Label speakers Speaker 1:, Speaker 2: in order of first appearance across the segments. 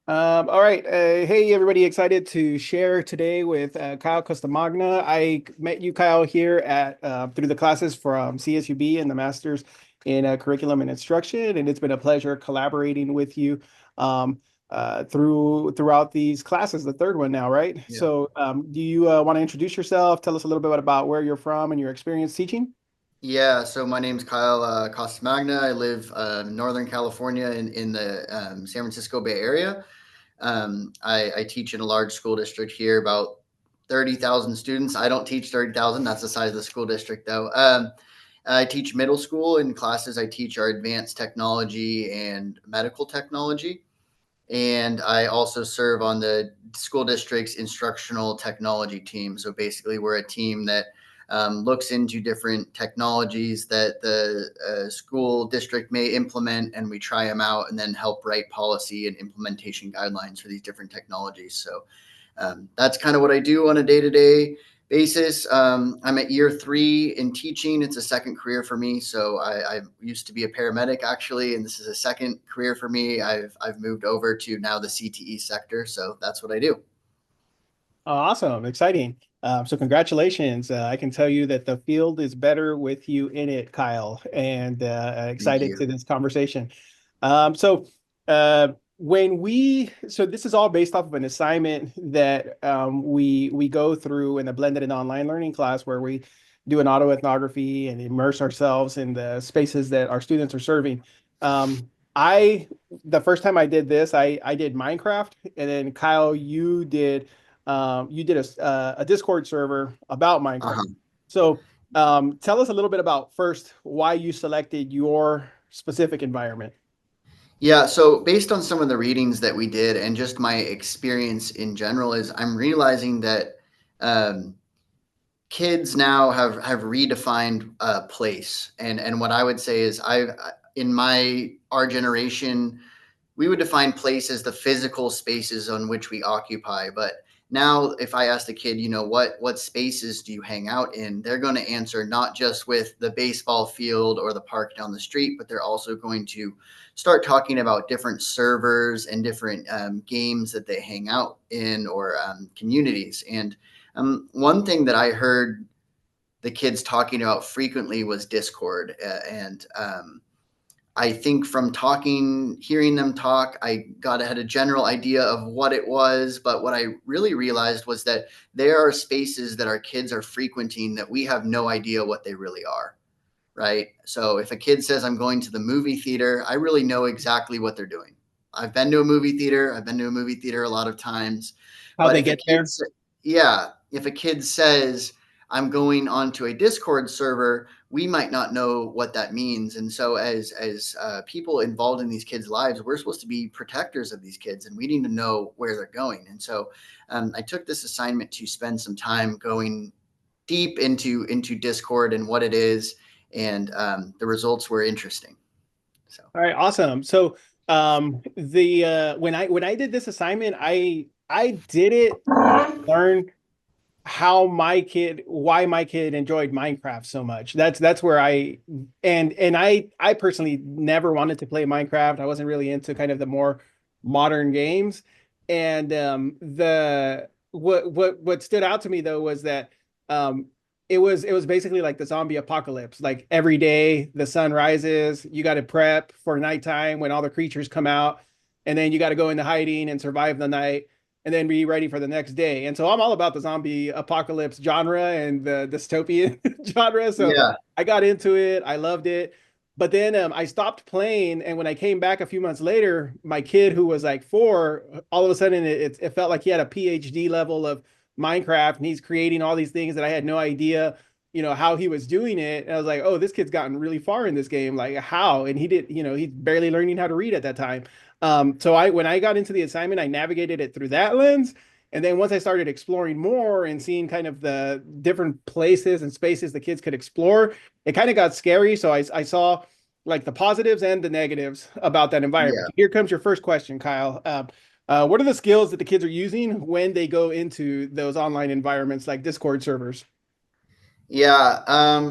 Speaker 1: All right. Hey, everybody, excited to share today with Kyle Costamagna. I met you, Kyle, here at through the classes from CSUB and the Masters in Curriculum and Instruction, and it's been a pleasure collaborating with you throughout these classes. The third one now, right?
Speaker 2: Yeah.
Speaker 1: So, do you want to introduce yourself? Tell us a little bit about where you're from and your experience teaching.
Speaker 2: Yeah, so my name's Kyle Costamagna. I live in Northern California in the San Francisco Bay Area. I teach in a large school district here, about 30,000 students. I don't teach 30,000. That's the size of the school district, though. I teach middle school in classes. I teach our advanced technology and medical technology. And I also serve on the school district's instructional technology team. So basically, we're a team that looks into different technologies that the school district may implement, and we try them out and then help write policy and implementation guidelines for these different technologies. So that's kind of what I do on a day to day basis. I'm at year 3 in teaching. It's a second career for me. So I used to be a paramedic actually, and this is a second career for me. I've moved over to now the CTE sector. So that's what I do.
Speaker 1: Oh, awesome, exciting. So congratulations. I can tell you that the field is better with you in it, Kyle, and
Speaker 2: Thank
Speaker 1: excited to
Speaker 2: you.
Speaker 1: this conversation. So so this is all based off of an assignment that we go through in a blended and online learning class where we do an autoethnography and immerse ourselves in the spaces that our students are serving. I the first time I did this, I did Minecraft, and then Kyle, you did a Discord server about Minecraft.
Speaker 2: Uh-huh.
Speaker 1: So tell us a little bit about first why you selected your specific environment.
Speaker 2: Yeah, so based on some of the readings that we did and just my experience in general, is I'm realizing that um, kids now have redefined place, and what I would say is I in my our generation we would define place as the physical spaces on which we occupy. But now, if I ask the kid, what spaces do you hang out in, they're going to answer not just with the baseball field or the park down the street, but they're also going to start talking about different servers and different games that they hang out in, or communities. And one thing that I heard the kids talking about frequently was Discord, and I think from hearing them talk, had a general idea of what it was. But what I really realized was that there are spaces that our kids are frequenting that we have no idea what they really are. Right. So if a kid says, I'm going to the movie theater, I really know exactly what they're doing. I've been to a movie theater. I've been to a movie theater a lot of times.
Speaker 1: How
Speaker 2: But
Speaker 1: they get there?
Speaker 2: if a kid says, I'm going onto a Discord server, we might not know what that means. And so, as people involved in these kids' lives, we're supposed to be protectors of these kids, and we need to know where they're going. And so, I took this assignment to spend some time going deep into Discord and what it is, and the results were interesting. So,
Speaker 1: All right, awesome. So the when I did this assignment, I did it learn why my kid enjoyed Minecraft so much. That's where I personally never wanted to play Minecraft. I wasn't really into kind of the more modern games. And the what stood out to me though was that um it was basically like the zombie apocalypse. Like every day the sun rises, you got to prep for nighttime when all the creatures come out, and then you got to go into hiding and survive the night and then be ready for the next day. And so I'm all about the zombie apocalypse genre and the dystopian genre. So
Speaker 2: yeah,
Speaker 1: I got into it. I loved it. But then I stopped playing. And when I came back a few months later, my kid, who was like 4, all of a sudden it felt like he had a PhD level of Minecraft, and he's creating all these things that I had no idea, how he was doing it. And I was like, oh, this kid's gotten really far in this game. Like, how? And he did, he's barely learning how to read at that time. So when I got into the assignment, I navigated it through that lens. And then once I started exploring more and seeing kind of the different places and spaces the kids could explore, it kind of got scary. So I saw like the positives and the negatives about that environment.
Speaker 2: yeah,
Speaker 1: Here comes your first question, Kyle. What are the skills that the kids are using when they go into those online environments like Discord servers?
Speaker 2: yeah.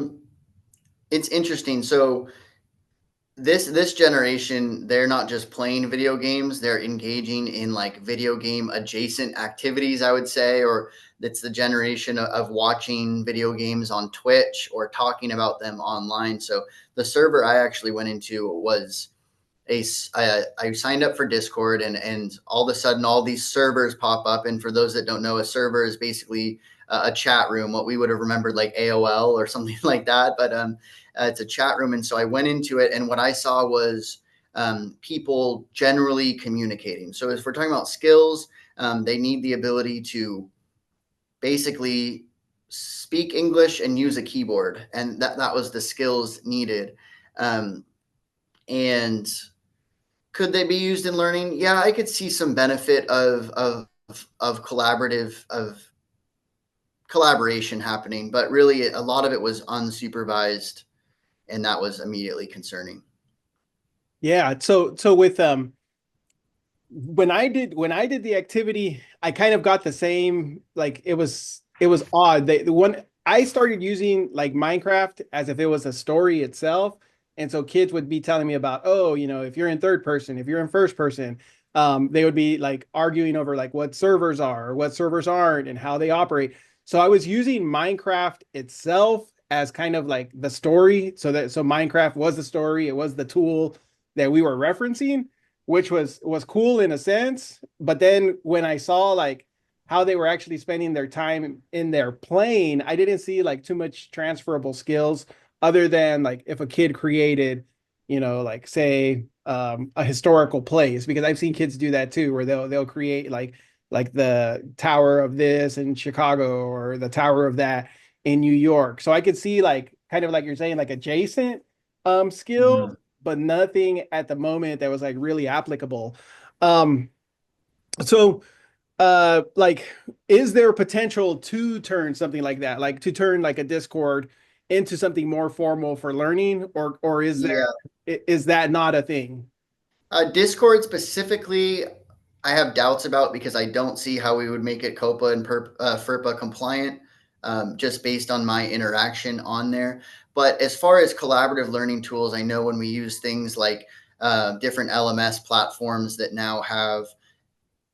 Speaker 2: It's interesting. So this generation, they're not just playing video games, they're engaging in like video game adjacent activities, I would say. Or it's the generation of watching video games on Twitch or talking about them online. So the server I actually went into was I signed up for Discord, and all of a sudden all these servers pop up. And for those that don't know, a server is basically a chat room, what we would have remembered like AOL or something like that. But it's a chat room. And so I went into it, and what I saw was people generally communicating. So if we're talking about skills, they need the ability to basically speak English and use a keyboard, and that was the skills needed. And could they be used in learning? Yeah, I could see some benefit of collaboration happening, but really a lot of it was unsupervised, and that was immediately concerning.
Speaker 1: Yeah. So with when I did the activity, I kind of got the same, like it was odd. The one I started using like Minecraft as if it was a story itself. And so kids would be telling me about, oh, if you're in third person, if you're in first person, they would be like arguing over like what servers are or what servers aren't and how they operate. So I was using Minecraft itself as kind of like the story. So Minecraft was the story, it was the tool that we were referencing, which was cool in a sense. But then when I saw like how they were actually spending their time in their plane, I didn't see like too much transferable skills other than like if a kid created, like say a historical place, because I've seen kids do that too, where they'll create like the tower of this in Chicago or the tower of that in New York. So I could see like kind of like you're saying, like adjacent skills,
Speaker 2: Mhm.
Speaker 1: but nothing at the moment that was like really applicable. Um, so like is there potential to turn something like that, like to turn like a Discord into something more formal for learning, or
Speaker 2: Yeah.
Speaker 1: is that not a thing?
Speaker 2: Discord specifically, I have doubts about because I don't see how we would make it COPA and FERPA compliant, just based on my interaction on there. But as far as collaborative learning tools, I know when we use things like different LMS platforms that now have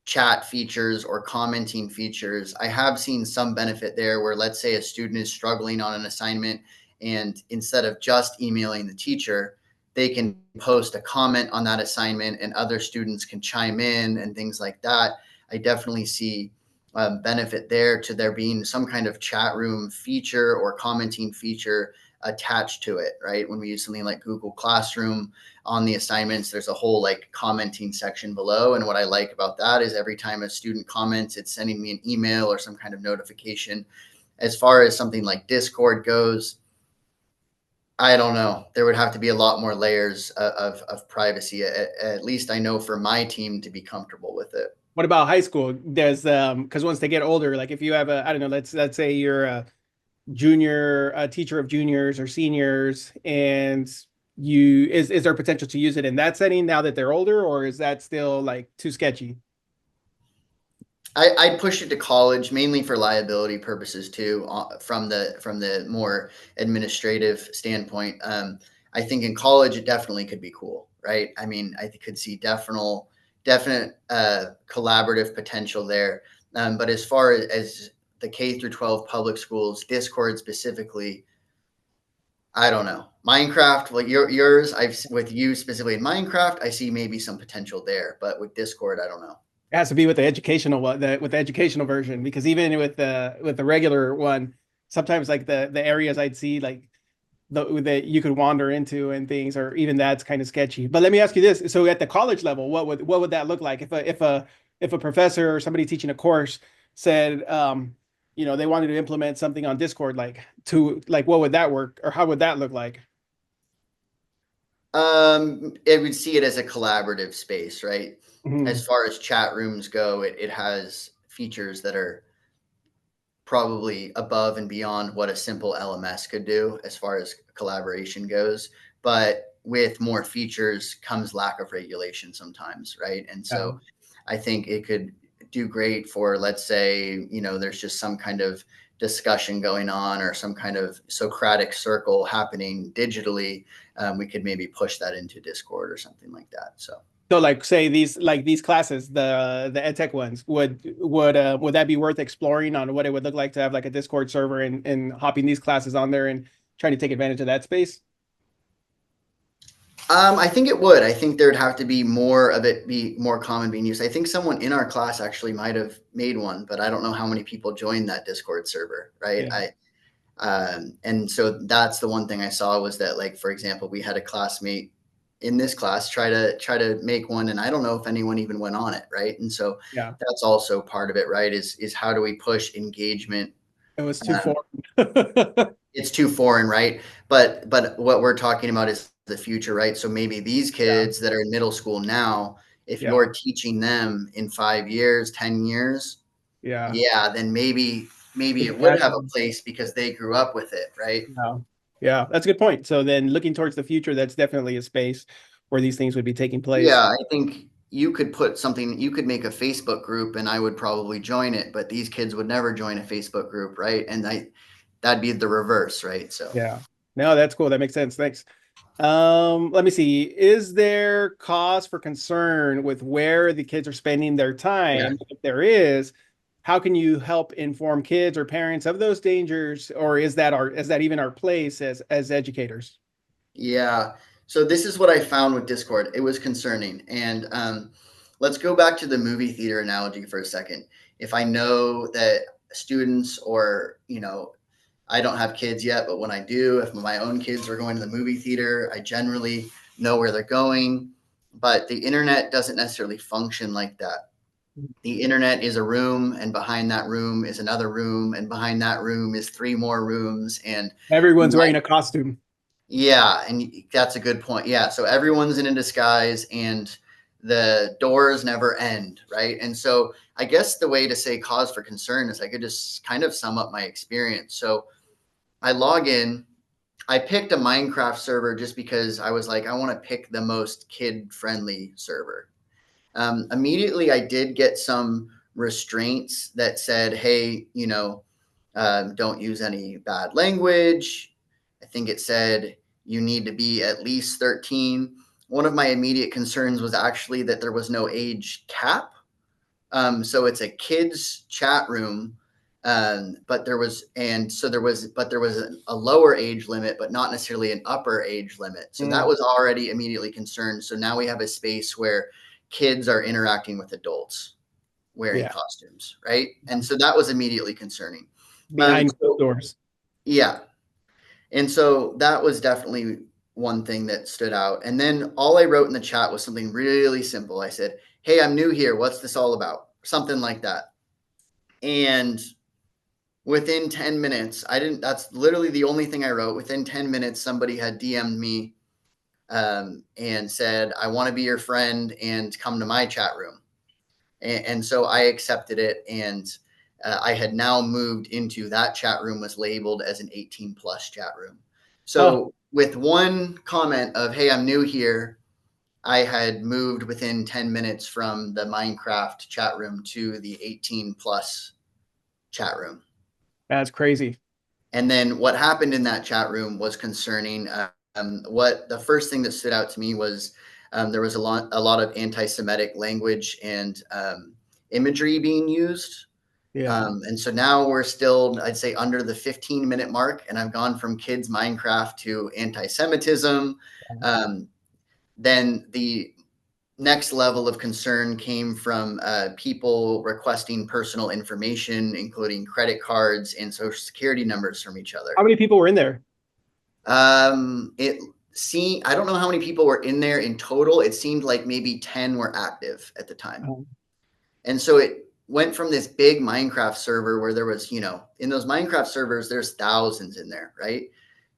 Speaker 2: chat features or commenting features, I have seen some benefit there where, let's say, a student is struggling on an assignment, and instead of just emailing the teacher, they can post a comment on that assignment and other students can chime in and things like that. I definitely see benefit there to there being some kind of chat room feature or commenting feature attached to it, right? When we use something like Google Classroom on the assignments, there's a whole like commenting section below. And what I like about that is every time a student comments, it's sending me an email or some kind of notification. As far as something like Discord goes, I don't know. There would have to be a lot more layers of privacy, at least I know for my team to be comfortable with it.
Speaker 1: What about high school? There's because once they get older, like if you have a, I don't know, let's say you're a junior, a teacher of juniors or seniors, and is there potential to use it in that setting now that they're older, or is that still like too sketchy?
Speaker 2: I push it to college mainly for liability purposes too, from the more administrative standpoint. I think in college it definitely could be cool, right? I mean, I could see definite collaborative potential there. But as far as the K through 12 public schools, Discord specifically, I don't know. Minecraft, like yours, I've with you specifically in Minecraft, I see maybe some potential there, but with Discord, I don't know.
Speaker 1: It has to be with the educational one, with the educational version, because even with the regular one, sometimes like the areas I'd see like that you could wander into and things, or even that's kind of sketchy. But let me ask you this: so at the college level, what would that look like if a professor or somebody teaching a course said, they wanted to implement something on Discord, like what would that work, or how would that look like?
Speaker 2: It would see it as a collaborative space, right?
Speaker 1: Mhm.
Speaker 2: As far as chat rooms go, it has features that are probably above and beyond what a simple LMS could do as far as collaboration goes. But with more features comes lack of regulation sometimes, right? And
Speaker 1: Yeah.
Speaker 2: so I think it could do great for, let's say, there's just some kind of discussion going on or some kind of Socratic circle happening digitally, we could maybe push that into Discord or something like that. So
Speaker 1: So like say these classes, the ed tech ones, would that be worth exploring on what it would look like to have like a Discord server and hopping these classes on there and trying to take advantage of that space?
Speaker 2: I think it would. I think there'd have to be more of it be more common being used. I think someone in our class actually might have made one, but I don't know how many people joined that Discord server, right?
Speaker 1: Yeah.
Speaker 2: And so that's the one thing I saw was that, like, for example, we had a classmate in this class try to make one, and I don't know if anyone even went on it, right? And so
Speaker 1: Yeah.
Speaker 2: that's also part of it, right? Is how do we push engagement?
Speaker 1: It was too
Speaker 2: Um,
Speaker 1: foreign.
Speaker 2: it's too foreign, right? But what we're talking about is the future, right? So maybe these
Speaker 1: Yeah.
Speaker 2: kids that are in middle school now, if
Speaker 1: Yeah.
Speaker 2: you're teaching them in 5 years, 10 years,
Speaker 1: Yeah.
Speaker 2: yeah, then maybe it would have a
Speaker 1: Exactly.
Speaker 2: place because they grew up with it, right?
Speaker 1: Yeah. Yeah. That's a good point. So then looking towards the future, that's definitely a space where these things would be taking place.
Speaker 2: Yeah, I think you could put something, you could make a Facebook group and I would probably join it, but these kids would never join a Facebook group, right? And that'd be the reverse, right? So,
Speaker 1: Yeah. No, that's cool. That makes sense. Thanks. Let me see. Is there cause for concern with where the kids are spending their
Speaker 2: yeah.
Speaker 1: time? If there is, how can you help inform kids or parents of those dangers, or is that even our place as educators?
Speaker 2: Yeah. So this is what I found with Discord. It was concerning. And let's go back to the movie theater analogy for a second. If I know that students or, I don't have kids yet, but when I do, if my own kids are going to the movie theater, I generally know where they're going. But the internet doesn't necessarily function like that. The internet is a room, and behind that room is another room, and behind that room is three more rooms. And
Speaker 1: Everyone's wearing a costume.
Speaker 2: yeah, and that's a good point. Yeah, so everyone's in a disguise and the doors never end, right? And so I guess the way to say cause for concern is I could just kind of sum up my experience. So I log in, I picked a Minecraft server just because I was like, I want to pick the most kid friendly server. Immediately, I did get some restraints that said, hey, don't use any bad language. I think it said you need to be at least 13. One of my immediate concerns was actually that there was no age cap. So it's a kids chat room, but there was, but there was a lower age limit, but not necessarily an upper age limit. So that
Speaker 1: Mm,
Speaker 2: was already immediately concerned. So now we have a space where kids are interacting with adults wearing
Speaker 1: yeah,
Speaker 2: costumes, right? And so that was immediately concerning.
Speaker 1: behind closed
Speaker 2: So
Speaker 1: doors.
Speaker 2: yeah, and so that was definitely one thing that stood out. And then all I wrote in the chat was something really simple. I said, "Hey, I'm new here. What's this all about?" Something like that. And within 10 minutes, I didn't, that's literally the only thing I wrote. Within 10 minutes, somebody had DM'd me and said, I want to be your friend and come to my chat room. And so I accepted it. And I had now moved into that chat room was labeled as an 18 plus chat room.
Speaker 1: Huh.
Speaker 2: So with one comment of, hey, I'm new here, I had moved within 10 minutes from the Minecraft chat room to the 18 plus chat room.
Speaker 1: That's crazy.
Speaker 2: And then what happened in that chat room was concerning. What the first thing that stood out to me was there was a lot of anti-Semitic language and imagery being used.
Speaker 1: Yeah.
Speaker 2: And so now we're still, I'd say, under the 15-minute mark, and I've gone from kids Minecraft to anti-Semitism. Um, then the next level of concern came from people requesting personal information, including credit cards and social security numbers from each
Speaker 1: How
Speaker 2: other.
Speaker 1: many people were in there?
Speaker 2: It I don't know how many people were in there in total. It seemed like maybe 10 were active at the time.
Speaker 1: Um,
Speaker 2: And so it went from this big Minecraft server where there was, in those Minecraft servers, there's thousands in there, right?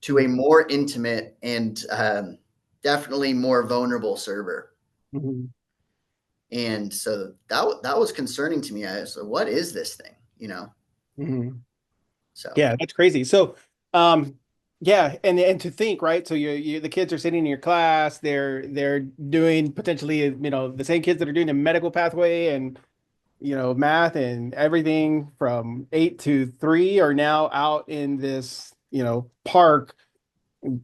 Speaker 2: To a more intimate and definitely more vulnerable server.
Speaker 1: mhm.
Speaker 2: And so that was concerning to me. I was like, what is this thing?
Speaker 1: Mhm.
Speaker 2: So
Speaker 1: Yeah, that's crazy. So, um, yeah, and to think, right? So you the kids are sitting in your class, they're doing potentially, the same kids that are doing the medical pathway and math and everything from 8 to 3 are now out in this, park.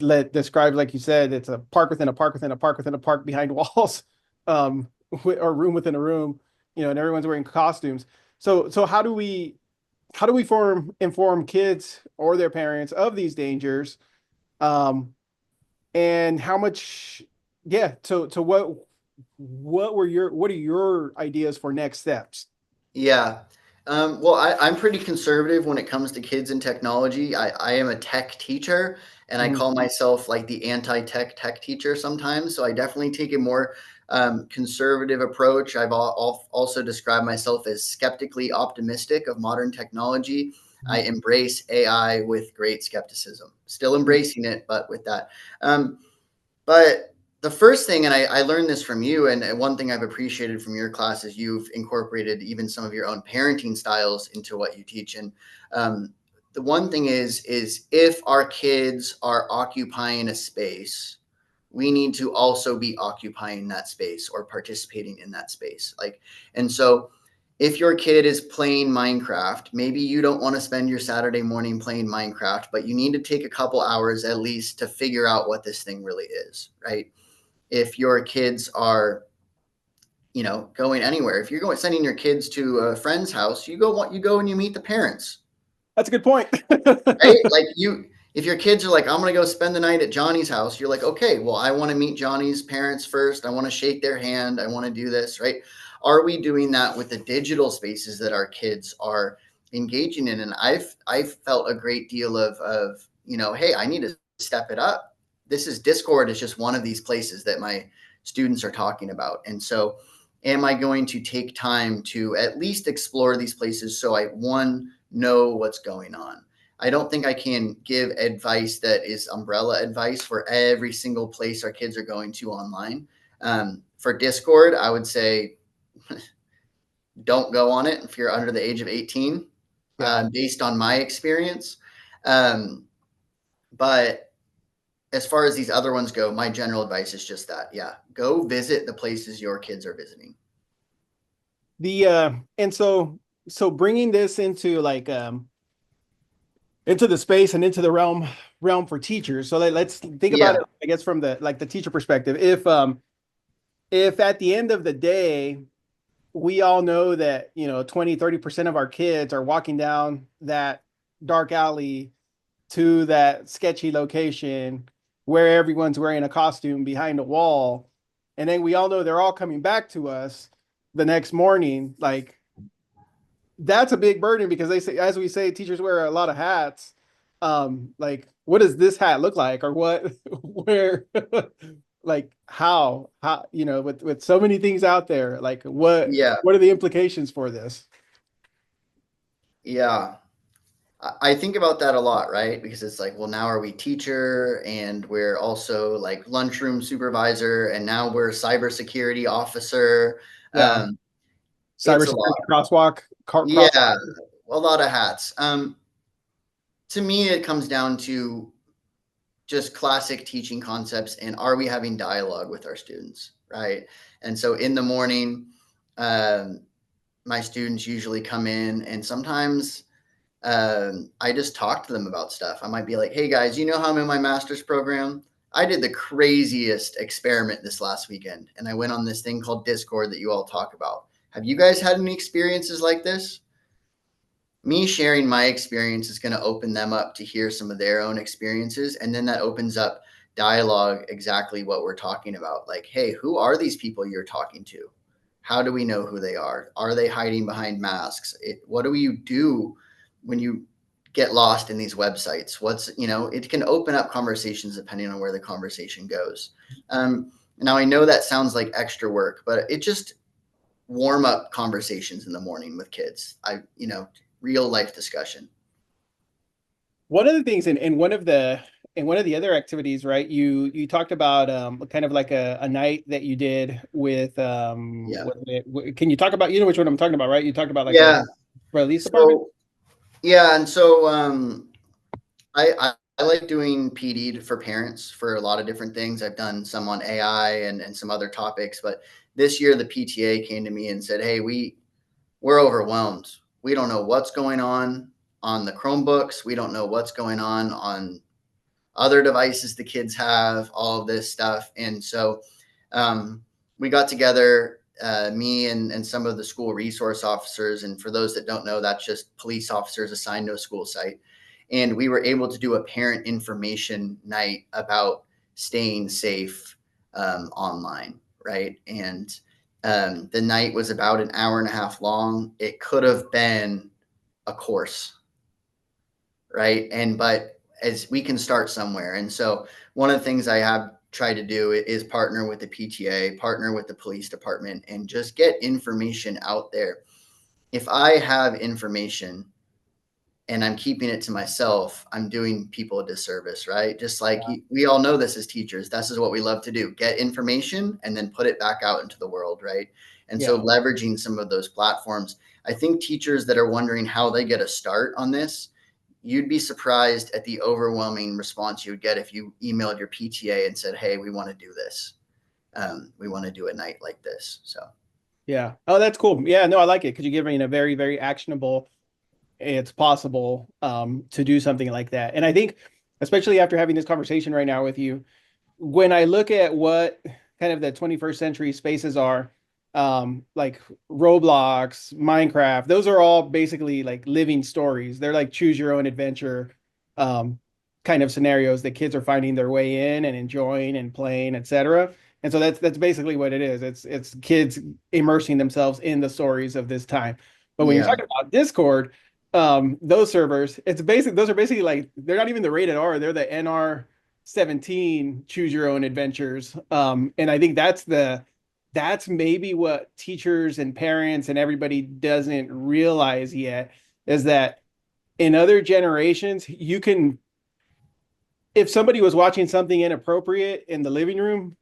Speaker 1: Let describe, like you said, it's a park within a park within a park within a park behind walls, um, or room within a room, and everyone's wearing costumes. So how do we inform kids or their parents of these dangers? And how much, yeah. So what are your ideas for next steps?
Speaker 2: Yeah. Well, I'm pretty conservative when it comes to kids and technology. I am a tech teacher, and I
Speaker 1: Mhm.
Speaker 2: call myself like the anti-tech tech teacher sometimes. So I definitely take a more conservative approach. Also described myself as skeptically optimistic of modern technology. I embrace AI with great skepticism. Still embracing it, but with that. Um, but the first thing, and I learned this from you, and one thing I've appreciated from your class is you've incorporated even some of your own parenting styles into what you teach. And the one thing is if our kids are occupying a space, we need to also be occupying that space or participating in that space. And so if your kid is playing Minecraft, maybe you don't want to spend your Saturday morning playing Minecraft, but you need to take a couple hours at least to figure out what this thing really is, right? If your kids are, going anywhere, if you're going sending your kids to a friend's house, you go and you meet the parents,
Speaker 1: That's a good point.
Speaker 2: right? If your kids are like, I'm going to go spend the night at Johnny's house, you're like, okay, well, I want to meet Johnny's parents first. I want to shake their hand. I want to do this, right? Are we doing that with the digital spaces that our kids are engaging in? And I've felt a great deal of, hey, I need to step it up. Discord is just one of these places that my students are talking about. And so am I going to take time to at least explore these places so I, one, know what's going on? I don't think I can give advice that is umbrella advice for every single place our kids are going to online. For Discord, I would say don't go on it if you're under the age of 18,
Speaker 1: Yeah.
Speaker 2: based on my experience. Um, but as far as these other ones go, my general advice is just that. Yeah, go visit the places your kids are visiting.
Speaker 1: And so bringing this into like into the space and into the realm for teachers. So let's think about
Speaker 2: Yeah,
Speaker 1: it, I guess, from the teacher perspective. If at the end of the day we all know that 20-30% of our kids are walking down that dark alley to that sketchy location where everyone's wearing a costume behind a wall, and then we all know they're all coming back to us the next morning, like that's a big burden because they say, as we say, teachers wear a lot of hats. Like, what does this hat look like, or what, where, like, how, with so many things out there, like, what,
Speaker 2: yeah,
Speaker 1: what are the implications for this?
Speaker 2: yeah. I think about that a lot, right? Because it's like, well, now are we teacher and we're also like lunchroom supervisor and now we're cybersecurity officer.
Speaker 1: Yeah,
Speaker 2: Um, it's a lot.
Speaker 1: cybersecurity crosswalk,
Speaker 2: Yeah, a lot of hats. To me, it comes down to just classic teaching concepts and are we having dialogue with our students, right? And so in the morning, um, my students usually come in and sometimes I just talk to them about stuff. I might be like, hey guys, you know how I'm in my master's program? I did the craziest experiment this last weekend, and I went on this thing called Discord that you all talk about. Have you guys had any experiences like this? Me sharing my experience is going to open them up to hear some of their own experiences. And then that opens up dialogue, exactly what we're talking about. Like, hey, who are these people you're talking to? How do we know who they are? Are they hiding behind masks? What do you do when you get lost in these websites? It can open up conversations depending on where the conversation goes. Now, I know that sounds like extra work, but it just warm up conversations in the morning with kids. Real life discussion.
Speaker 1: One of the things in one of the other activities, right? You talked about kind of like a night that you did with
Speaker 2: Yeah.
Speaker 1: can you talk about, which one I'm talking about, right? You talked about like a
Speaker 2: Yeah.
Speaker 1: release department.
Speaker 2: So yeah, and so I like doing PD for parents for a lot of different things. I've done some on AI and some other topics, but this year the PTA came to me and said, "Hey, we're overwhelmed. We don't know what's going on the Chromebooks. We don't know what's going on other devices the kids have, all of this stuff. And so we got together, me and some of the school resource officers. And for those that don't know, that's just police officers assigned to a school site. And we were able to do a parent information night about staying safe online, right? And the night was about an hour and a half long. It could have been a course, right? But as we can start somewhere. And so one of the things I have tried to do is partner with the PTA, partner with the police department, and just get information out there. If I have information and I'm keeping it to myself, I'm doing people a disservice, right? Just like we all know this as teachers, this is what we love to do, get information and then put it back out into the world, right? And so
Speaker 1: Yeah.
Speaker 2: leveraging some of those platforms, I think teachers that are wondering how they get a start on this, you'd be surprised at the overwhelming response you would get if you emailed your PTA and said, hey, we want to do this. We want to do a night like this. So,
Speaker 1: Yeah. Oh, that's cool. Yeah, no, I like it because you give me a very, very actionable, it's possible to do something like that. And I think, especially after having this conversation right now with you, when I look at what kind of the 21st century spaces are, like Roblox, Minecraft, those are all basically like living stories. They're like choose your own adventure um, kind of scenarios that kids are finding their way in and enjoying and playing, etc. And so that's basically what it is. It's kids immersing themselves in the stories of this time. But when you're
Speaker 2: yeah.
Speaker 1: talking about Discord, those servers, those are basically like they're not even the rated R, they're the NR 17 choose your own adventures. And I think that's maybe what teachers and parents and everybody doesn't realize yet is that in other generations, you can, if somebody was watching something inappropriate in the living room,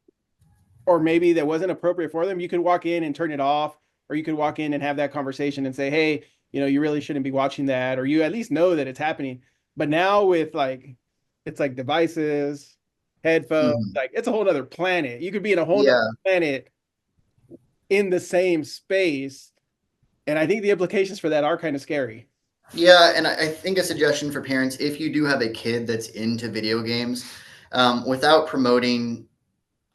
Speaker 1: or maybe that wasn't appropriate for them, you could walk in and turn it off, or you could walk in and have that conversation and say, hey, you really shouldn't be watching that, or you at least know that it's happening. But now with like, it's like devices, headphones,
Speaker 2: Mhm.
Speaker 1: like it's a whole other planet. You could be in a whole other
Speaker 2: Yeah.
Speaker 1: planet in the same space. And I think the implications for that are kind of scary.
Speaker 2: Yeah, and I think a suggestion for parents, if you do have a kid that's into video games, without promoting,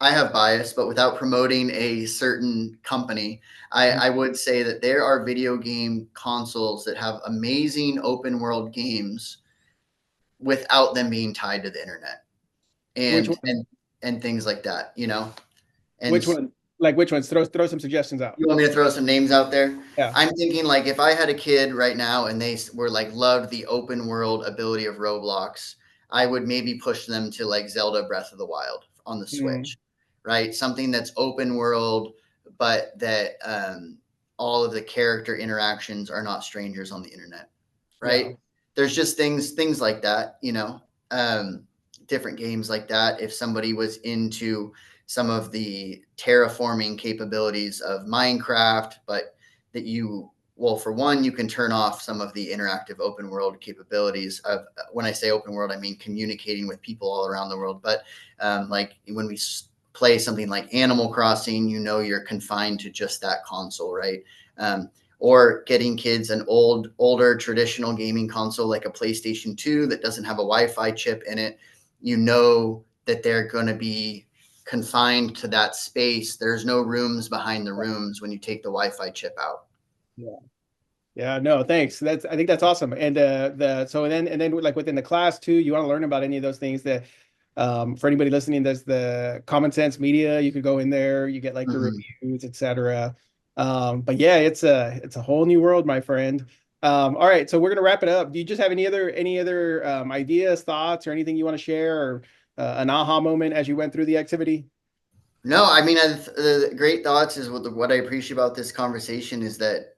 Speaker 2: I have bias, but without promoting a certain company, I would say that there are video game consoles that have amazing open world games without them being tied to the internet
Speaker 1: Which
Speaker 2: and
Speaker 1: ones?
Speaker 2: things like that, you know. And
Speaker 1: Which one? Like which ones? Throw some suggestions out.
Speaker 2: you want me to throw some names out there?
Speaker 1: Yeah.
Speaker 2: I'm thinking like if I had a kid right now and they were like loved the open world ability of Roblox, I would maybe push them to like Zelda Breath of the Wild on the
Speaker 1: Mm,
Speaker 2: Switch, right? Something that's open world, but that all of the character interactions are not strangers on the internet,
Speaker 1: yeah.
Speaker 2: right? There's just things like that, you know, different games like that. If somebody was into some of the terraforming capabilities of Minecraft, but that you, well, for one, you can turn off some of the interactive open world capabilities of, when I say open world, I mean communicating with people all around the world. But like when we play something like Animal Crossing, you know, you're confined to just that console, right? Or getting kids an older traditional gaming console like a PlayStation 2 that doesn't have a Wi-Fi chip in it, you know that they're going to be confined to that space. There's no rooms behind the rooms when you take the Wi-Fi chip out.
Speaker 1: Yeah. Yeah, no, thanks. I think that's awesome. And and then like within the class too, you want to learn about any of those things that for anybody listening, there's the Common Sense Media. You could go in there, you get like the
Speaker 2: Mm-hmm.
Speaker 1: reviews, etc. But yeah, it's a whole new world, my friend. All right, so we're gonna wrap it up. Do you just have any other ideas, thoughts, or anything you want to share, or an aha moment as you went through the activity?
Speaker 2: No, I mean, the great thoughts is what I appreciate about this conversation is that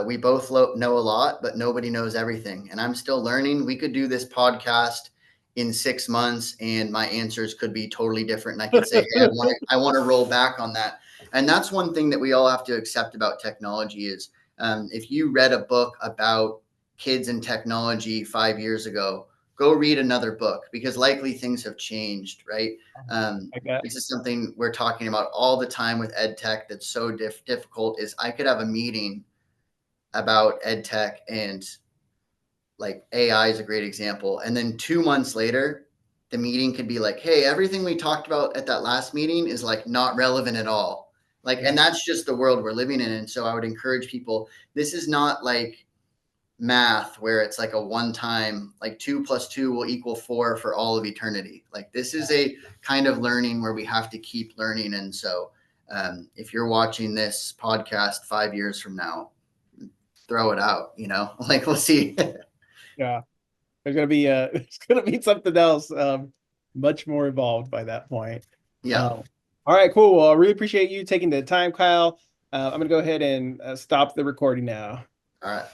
Speaker 2: we both know a lot, but nobody knows everything. And I'm still learning. We could do this podcast in 6 months, and my answers could be totally different. And I could say, "Hey, I want to roll back on that." And that's one thing that we all have to accept about technology is if you read a book about kids and technology 5 years ago, go read another book because likely things have changed, right?
Speaker 1: Like that.
Speaker 2: This is something we're talking about all the time with ed tech that's so difficult. Is I could have a meeting about ed tech, and like AI is a great example. And then 2 months later, the meeting could be like, hey, everything we talked about at that last meeting is like not relevant at all. Like,
Speaker 1: Yeah.
Speaker 2: and that's just the world we're living in. And so I would encourage people, this is not like math where it's like a one time, like 2 + 2 will equal 4 for all of eternity. Like, this is a kind of learning where we have to keep learning. And so if you're watching this podcast 5 years from now, throw it out, like, we'll see.
Speaker 1: Yeah. There's gonna be there's gonna be something else much more involved by that point.
Speaker 2: Yeah.
Speaker 1: All right, cool. Well, I really appreciate you taking the time, Kyle. I'm gonna go ahead and stop the recording now.
Speaker 2: All right.